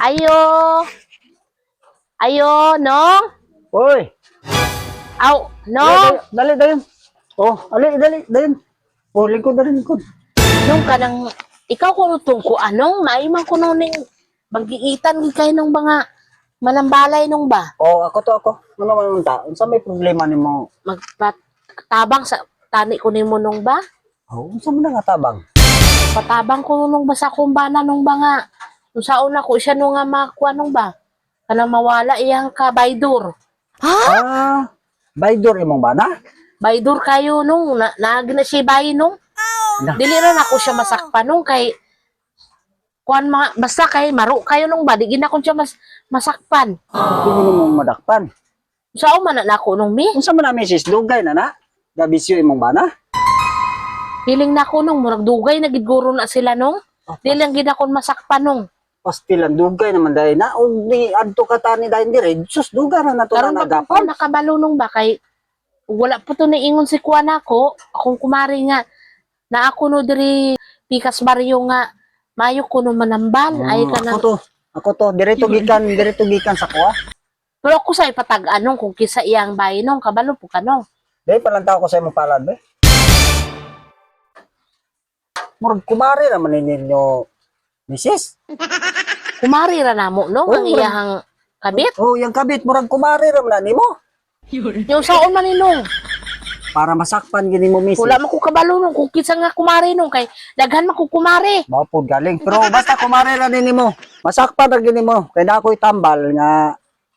Ayo. Ayo, Nong. Uy, Aw, Nong. dali. Oh, dali. Oh, lingkod na rin, lingkod. Nong kanang ikaw kuno tungko anong maiman kuno ning magiitan kay nung mga manambalay nung ba? Oh, ako. Ano man ta? Unsa may problema nimo? Magpatabang sa tani ko nimo nung ba? Oh, unsa man nga tabang? Patabang ko nung ba sa kumbana nung ba nga. Kung saon ako siya nung nga makuha nung ba? Kanang mawala iyang ka baydor. Ah, baydor imong bana? Baydor kayo nung naagi na siya bayi nung. Dili ra ako siya masakpan nung kay kuan basta kay maro kayo nung ba di gina ko siya masakpan. Dili nimo madakpan. Sao man na ako nung mi? Unsa man na misis dugay na? Gabisyo imong bana? Hiling na ako nung murag dugay na gidguro na sila nung. Dili lang gid ako masakpan nung. Pastilan dugay naman dahil na og ni adto ka tani dahil dire. Sus dugay na to Karon na pa ko nagapan. nakabalo nung ba kay wala po to niingon si kuan ako. Akong kumari nga na ako no diri pikas baryo nga mayo ko no manambal ay kanang Ako to direto gikan sa kuha. pero ako sa ipatag anong kung kisa iyang bayi nung kabalo po kanong. Dahil palantaw ko sa imong palad be. Murag kumari naman ninyo misis. Kumari ra namo no ang iyang kabit. Oh, yung kabit murag kumari ra man nimo. Yung saon man ninong. Para masakpan gini mo misis. Wala man ko kabalo nung kung kisa nga kumari nung kay daghan man ko kumari. Mapod galing. Pero basta kumari ra din nimo. Masakpan ra gini mo. Kaya na ako'y tambal nga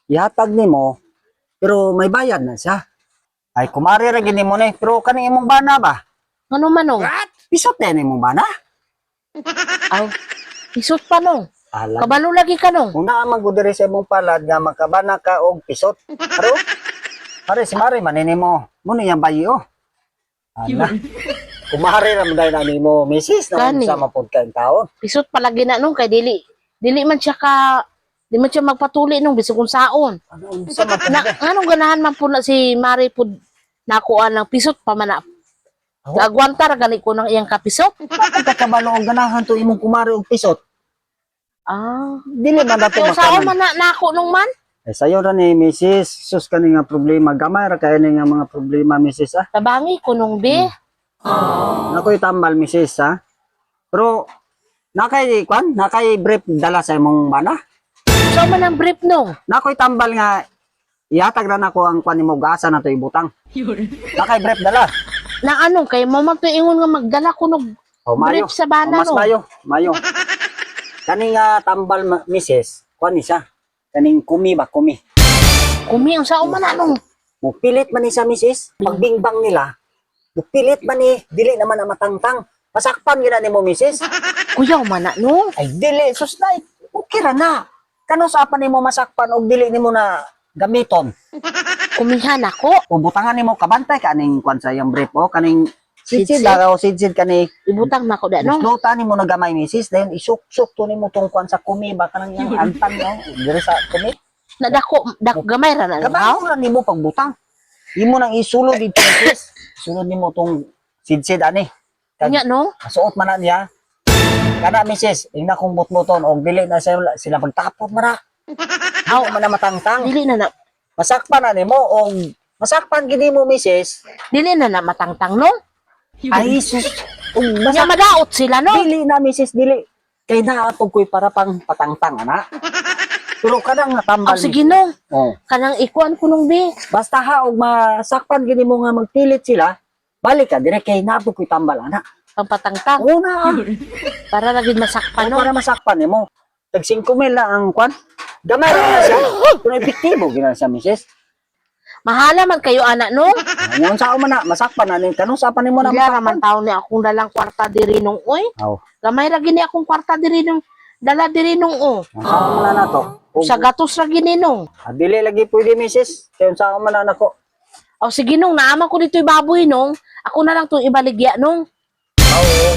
ihatag nimo. Pero may bayad na siya. Ay kumari ra gini mo ni. Pero kaning imong bana ba? Ano man nung? Pisot na yun imong bana? Aw. Isot pa nung. Alam. Kabalo lagi ka nung. Kung naamang ko diri sa imong palad nga makabana ka og pisot. Pero pare si Mari manini mo. Muna yung bayo. Ala. Kumari ra man dahil na nimo misis na Gani. sa mapod kayong taon. Isot palagi na nung kay dili man siya di man siya magpatuli nung bisag kung saon. Ano sa mapod Na anong ganahan man po na si Mari pud nakuan ng pisot pa man na. Agwanta ra gani ko ng iyang kapisot. Pagkakabalo og ganahan to imong kumari og pisot. Ah. Dili man dato Yung saon makaman. man na nako nung man. Eh sayo ra ni misis, sus kani nga problema gamay ra kay ni nga mga problema misis ah. Tabangi ko nung be. Nakoy tambal misis ha. Pero nakay brief dala sa imong bana. So man ang brief nung. Nakoy tambal nga ihatag ra nako ang kwan nimo gasa na to ibutang. Nakay brief dala. Na anong kay mo man to ingon nga magdala ko nung O mayo. brief sa bana Mas no. mayo. Kani nga tambal misis, kwan ni siya. Kaning kumi. Kumi ang saon man anong. Mupilit man ni sa misis, pagbingbang nila. Mupilit man ni, dili naman na matangtang. Masakpan gina ni mo misis. Kuyaw man na no. Ay dili, sus na, okay ra na. Kano sa ni mo masakpan o dili ni mo na gamiton. Kumihan ako. Ubutangan ni mo kabantay kaning kwan sa iyang brief o kaning Sidsid. sidsid kani. Ibutang na ko da no. Isluta ni mo na gamay misis, dayon isuk-suk to ni mo tong kwan sa kumi ba kanang iyang antang no, diri sa kumi. Nadako gamay ra na. Gamay Haw? ra ni mo pagbutang. Imo nang isulod dito misis. Sulod ni mo tong sidsid ani. Nya no. Suot man na niya. Kana misis, ingna kong butbuton og dili na sila pagtapot mara. Aw man na matangtang. Dili na Masakpan na nimo og masakpan gini mo misis. dili na matangtang no. Ay sus. Og Nya madaot sila no. dili na misis dili. Kay naatog ko'y para pang patangtang ana. Pero kadang natambal. Aw sige no. Oh. Kanang ikuan ko nung be. Basta ha og masakpan gini mo nga magpilit sila. Balik ka dire kay naatog ko'y tambal ana. Pampatangtang Una. para lagi masakpan no. Para masakpan nimo. Tag 5,000 lang ang kwan. Gamay ra na siya. Pero epektibo gina siya misis. Mahala man kayo ana no. Ngayon sa man na masakpan na ni kanong sa pa nimo na Dila man taon ni akong dalang kwarta diri nung oy. Aw. Gamay ra gini akong kwarta diri nung dala diri nung Sa man na to. Sa gatos ra gini nung. Dili lagi pwede misis. Kaya sa man na nako. Aw sige nung naama ko dito'y baboy nung. Ako na lang to ibaligya nung. Oo.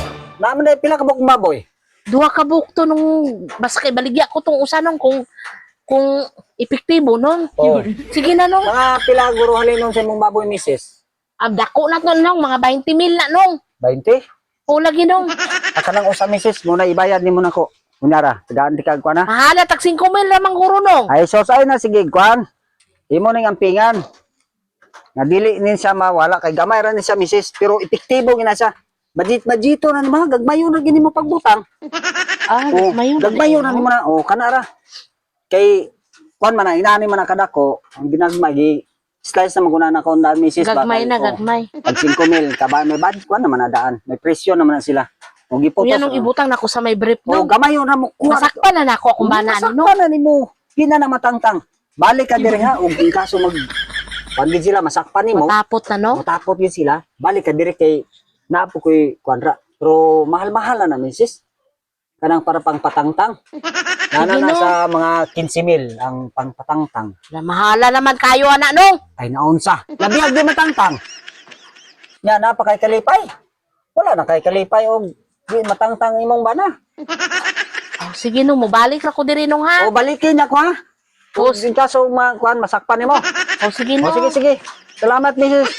Naman na pila ka bukong baboy. Duha ka buok to nung basta kay baligya ko tong usa nung kung epektibo nung. Oo. Sige na nung. Mga pila guro halin nung sa imong baboy misis. Dako na to nung mga 20,000 na nung. 20. O lagi nung. Kanang usa misis mo na ibayad nimo nako. Kunyara, tagaan di kag kuan ha. Mahala tag 5,000 lamang guro nung. Ay so say na sige kuan. Imo ning ampingan. Nga dili nin siya mawala kay gamay ra ni siya misis pero epektibo gina siya. Budget-budgeto na ni mga gagmayo na gini mo pagbutang. Ah, Oh, mayon. gagmayo na ni mo na. Oh, kana ra. Kay kuan man na inani man na kadako, ang ginagmay gi slice na maguna na kon daan misis ba. Gagmay na, Oh, gagmay. Pag 5,000 kabay may bad kuan naman na daan. May presyo naman na sila. O giputos. Kuya nung ibutang nako sa may brief Oh, nung. gamayo na mo kuha. Masakpan na nako kung bana ni no. Masakpan na nimo. Kina na matangtang. Balik ka dire ha ug in kaso mag pagid sila masakpan nimo. Matapot na no. Matapot yun sila. Balik ka dire kay naapo koy kwadra. Pero mahal-mahal na misis. Kanang para pang patangtang. Nana na sa mga 15,000 ang pang patangtang. Mahala naman kayo anak nung. Ay naunsa. Labiyag di matangtang. Nya napa kay kalipay. Wala na kay kalipay og di matangtang imong bana. Oh, sige nung mobalik ra ko diri nung ha. O balikin ako ha. O in kaso kuan masakpan nimo. Oh, sige O nung. sige sige. Salamat Mrs.